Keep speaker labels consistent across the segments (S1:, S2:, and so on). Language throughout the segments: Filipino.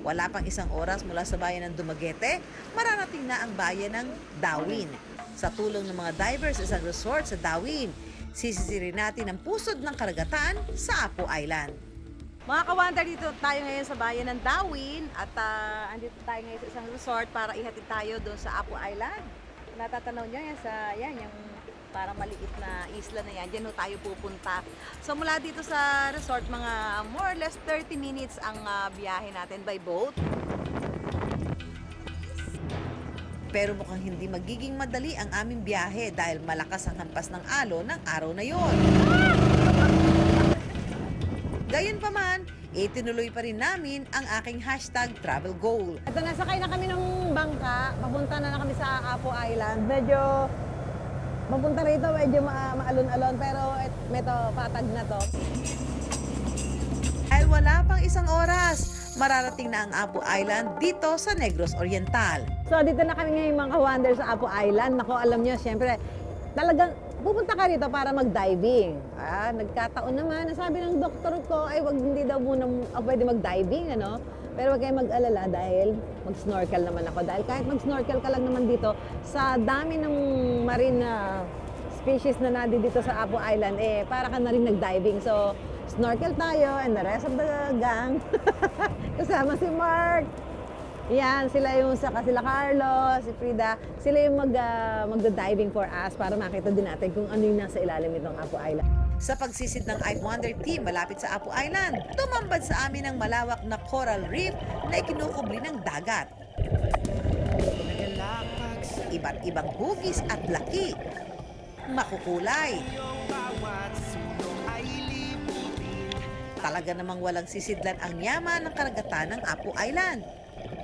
S1: Wala pang isang oras mula sa bayan ng Dumaguete, mararating na ang bayan ng Dawin. Sa tulong ng mga divers sa isang resort sa Dawin, sisisirin natin ang pusod ng karagatan sa Apo Island. Mga kawander, dito tayo ngayon sa bayan ng Dawin at andito tayo ngayon sa isang resort para ihatid tayo doon sa Apo Island. Natatanaw nyo yan, yung parang maliit na isla na yan. Diyan tayo pupunta. So mula dito sa resort, mga more or less 30 minutes ang biyahe natin by boat. Pero mukhang hindi magiging madali ang aming biyahe dahil malakas ang hampas ng alon ng araw na yon. Gayunpaman, itinuloy pa rin namin ang aking #travel goal.
S2: Ito, nasakay na kami ng bangka, papunta na kami sa Apo Island. Mapunta rito, medyo maalon-alon, pero ito, patag na to.
S1: Dahil wala pang isang oras, mararating na ang Apo Island dito sa Negros Oriental.
S2: So dito na kami ngayon mga ka-wander sa Apo Island. Nako, alam nyo, siyempre, talagang pupunta ka rito para mag-diving. Nagkataon naman, sabi ng doktor ko, ay hindi daw muna pwede mag-diving, ano? Pero huwag kayong mag-alala dahil mag-snorkel naman ako. Dahil kahit mag-snorkel ka lang naman dito, sa dami ng marine species na dito sa Apo Island, para ka na rin nag-diving. So, snorkel tayo and the rest of the gang. Kasama si Mark. Yan, sila Carlos, si Frida. Sila yung mag-diving for us para makita din natin kung ano yung nasa ilalim nitong Apo Island.
S1: Sa pagsisid ng iWonder team malapit sa Apo Island, tumambad sa amin ang malawak na coral reef na ikinukubli ng dagat. Iba't ibang hugis at laki, makukulay. Talaga namang walang sisidlan ang yaman ng karagatan ng Apo Island.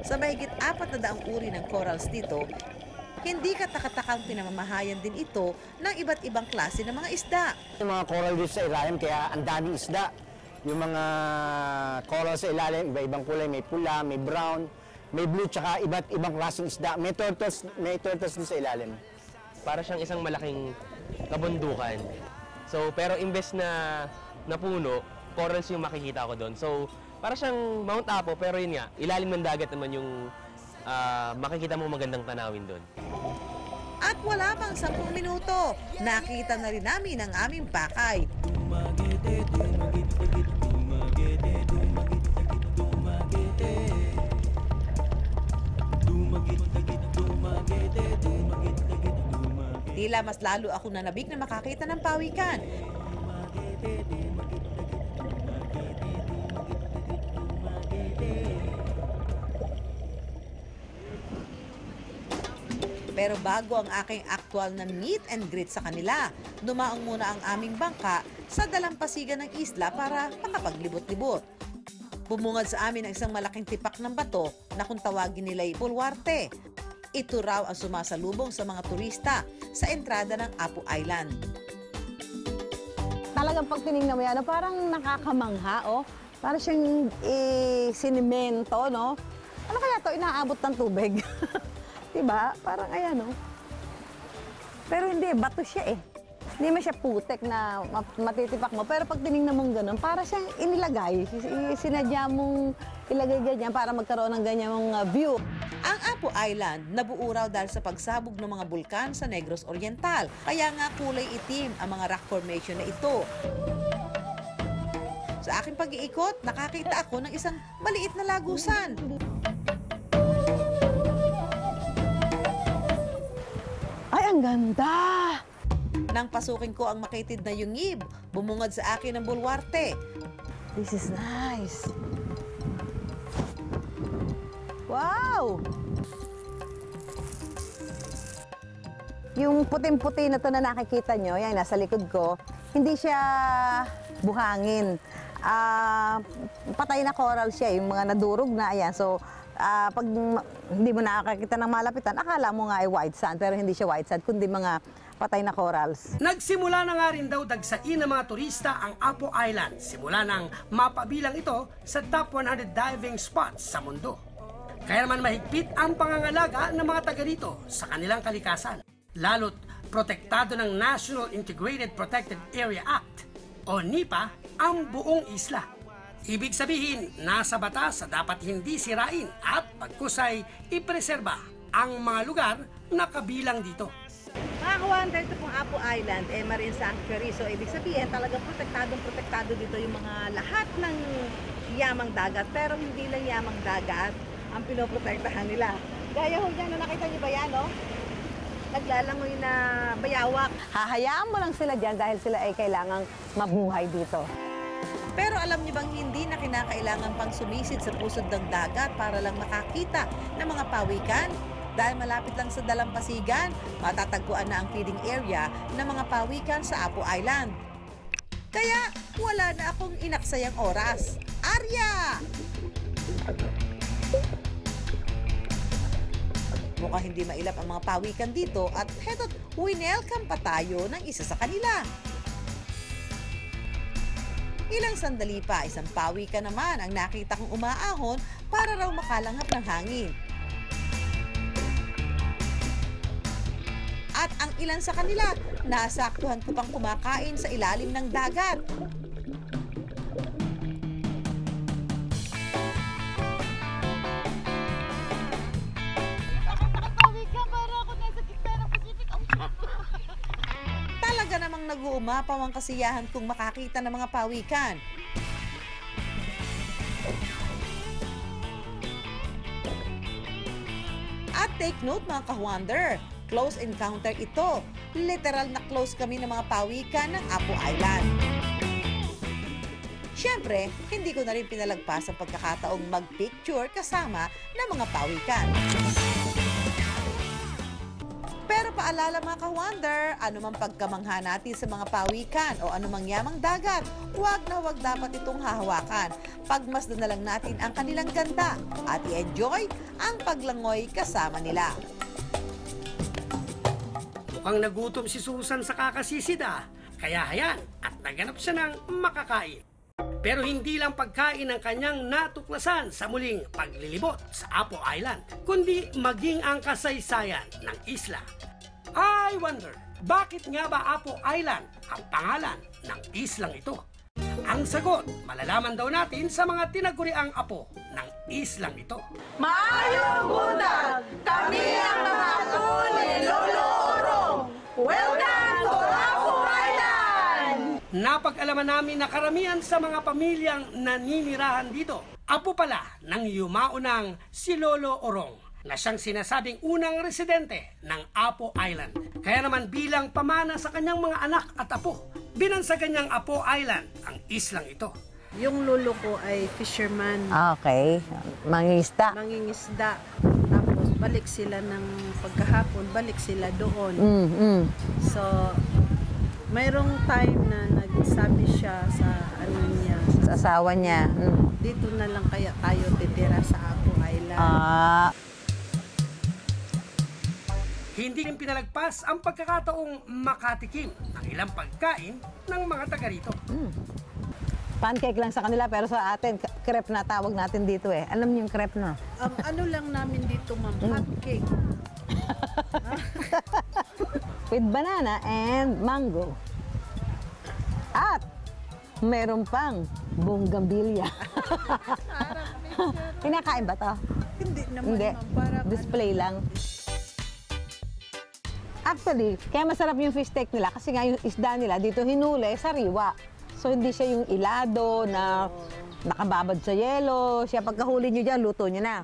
S1: Sa mahigit 400 uri ng corals dito, hindi katakatakang pinamamahayan din ito ng iba't ibang klase ng mga isda.
S3: Yung mga coral reef sa ilalim, kaya ang daming isda. Yung mga coral sa ilalim, iba-ibang kulay, may pula, may brown, may blue, tsaka iba't ibang klaseng isda. May turtles din sa ilalim.
S4: Para siyang isang malaking kabundukan. So, pero imbes na puno, corals yung makikita ko doon. So, para siyang Mount Apo, pero yun nga, ilalim ng dagat naman yung makikita mo magandang tanawin doon.
S1: At wala pang 10 minuto, nakita na rin namin ang aming pakay. Tila mas lalo ako nanabik na makakita ng pawikan. Pero bago ang aking aktual na meet and greet sa kanila, dumaong muna ang aming bangka sa dalampasigan ng isla para makapaglibot-libot. Bumungad sa amin ang isang malaking tipak ng bato na kung tawagin nila'y bulwarte. Ito raw ang sumasalubong sa mga turista sa entrada ng Apo Island.
S2: Talagang pag tinignan mo yan, parang nakakamangha, oh. Parang siyang sinimento, no? Ano kaya to inaabot ng tubig? Diba? Parang ayan, oh. Pero hindi, bato siya eh. Hindi mo siya putek na matitipak mo. Pero pag tinignan mong ganun, para siyang inilagay. Sinadya mong ilagay ganyan para magkaroon ng ganyang view.
S1: Ang Apo Island, nabuo raw dahil sa pagsabog ng mga bulkan sa Negros Oriental. Kaya nga kulay itim ang mga rock formation na ito. Sa aking pag-iikot, nakakita ako ng isang maliit na lagusan.
S2: Ay, ang ganda!
S1: Nang pasukin ko ang makitid na yungib, bumungad sa akin ang bulwarte.
S2: This is nice. Wow! Yung puting-puti na to na nakikita nyo, yan, nasa likod ko, hindi siya buhangin. Patay na coral siya, yung mga nadurog na, ayan. So, pag hindi mo nakakakita ng malapitan, akala mo nga ay white sand, pero hindi siya white sand, kundi mga patay na corals.
S5: Nagsimula na nga rin daw dagsain ng mga turista ang Apo Island. Simula nang mapabilang ito sa top 100 diving spots sa mundo. Kaya naman mahigpit ang pangangalaga ng mga taga rito sa kanilang kalikasan. Lalo't protektado ng National Integrated Protected Area Act o NIPA ang buong isla. Ibig sabihin, nasa batas sa dapat hindi sirain at pagkusay ipreserba ang mga lugar na kabilang dito.
S2: Mga ka-wonder, ito pong Apo Island, Marine Sanctuary. So, ibig sabihin, talagang protektado dito yung mga lahat ng yamang dagat. Pero hindi lang yamang dagat ang pinoprotektahan nila. Gaya ho dyan, nakita niyo ba yan, no? Naglalangoy na bayawak. Hahayaan mo lang sila dyan dahil sila ay kailangang mabuhay dito.
S1: Pero alam niyo bang hindi na kinakailangan pang sumisid sa pusod ng dagat para lang makakita ng mga pawikan? Dahil malapit lang sa dalampasigan, matatagpuan na ang feeding area ng mga pawikan sa Apo Island. Kaya wala na akong inaksayang oras. Arya! Mukhang hindi mailap ang mga pawikan dito at heto't winelcome pa tayo ng isa sa kanila. Ilang sandali pa, isang pawikan naman ang nakita kong umaahon para raw makalanghap ng hangin. At ang ilan sa kanila, nasaktuhan ko pang kumakain sa ilalim ng dagat. Talaga namang nag-uumapaw ang kasiyahan kung makakita ng mga pawikan. At take note mga ka-wonder, close encounter ito. Literal na close kami ng mga pawikan ng Apo Island. Siyempre, hindi ko na rin pinalagpas ang pagkakataong mag-picture kasama ng mga pawikan. Pero paalala mga ka-wonder, anumang pagkamangha natin sa mga pawikan o anumang yamang dagat, huwag na huwag dapat itong hahawakan. Pagmasdan na lang natin ang kanilang ganda at i-enjoy ang paglangoy kasama nila.
S5: Mukhang nagutom si Susan sa kakasisida, kaya hayan at naganap siya ng makakain. Pero hindi lang pagkain ang kanyang natuklasan sa muling paglilibot sa Apo Island, kundi maging ang kasaysayan ng isla. I wonder, bakit nga ba Apo Island ang pangalan ng islang ito? Ang sagot, malalaman daw natin sa mga tinaguriang apo ng islang ito.
S2: Maayong buntag! Kami ang mga apo ni Lolo Orong! Welcome to Apo Island!
S5: Napag-alaman namin na karamihan sa mga pamilyang naninirahan dito, apo pala ng yumaunang si Lolo Orong, na siyang sinasabing unang residente ng Apo Island. Kaya naman bilang pamana sa kanyang mga anak at apo, binansagan niyang Apo Island ang islang ito.
S6: Yung lolo ko ay fisherman,
S2: Okay, mangingisda.
S6: mangingisda. Tapos balik sila ng pagkahapon, balik sila doon. So, mayroong time na nagsabi siya sa ano niya,
S2: Sa asawa niya.
S6: dito na lang kaya tayo titira sa Apo Island.
S5: Hindi rin pinalagpas ang pagkakataong makatikim ng ilang pagkain ng mga taga rito.
S2: Pancake lang sa kanila pero sa atin, crepe na tawag natin dito eh. Alam niyo yung crepe na?
S6: Ang ano lang namin dito, ma'am, hot cake.
S2: With banana and mango. At meron pang bonggambilya. Kinakain ba to?
S6: Hindi naman,
S2: Hindi.
S6: ma'am, para
S2: Display lang. Actually, kaya masarap yung fish steak nila kasi nga yung isda nila dito hinuli, sariwa. So hindi siya yung ilado na nakababad sa yelo. Siya pagkahuli nyo dyan, luto nyo na.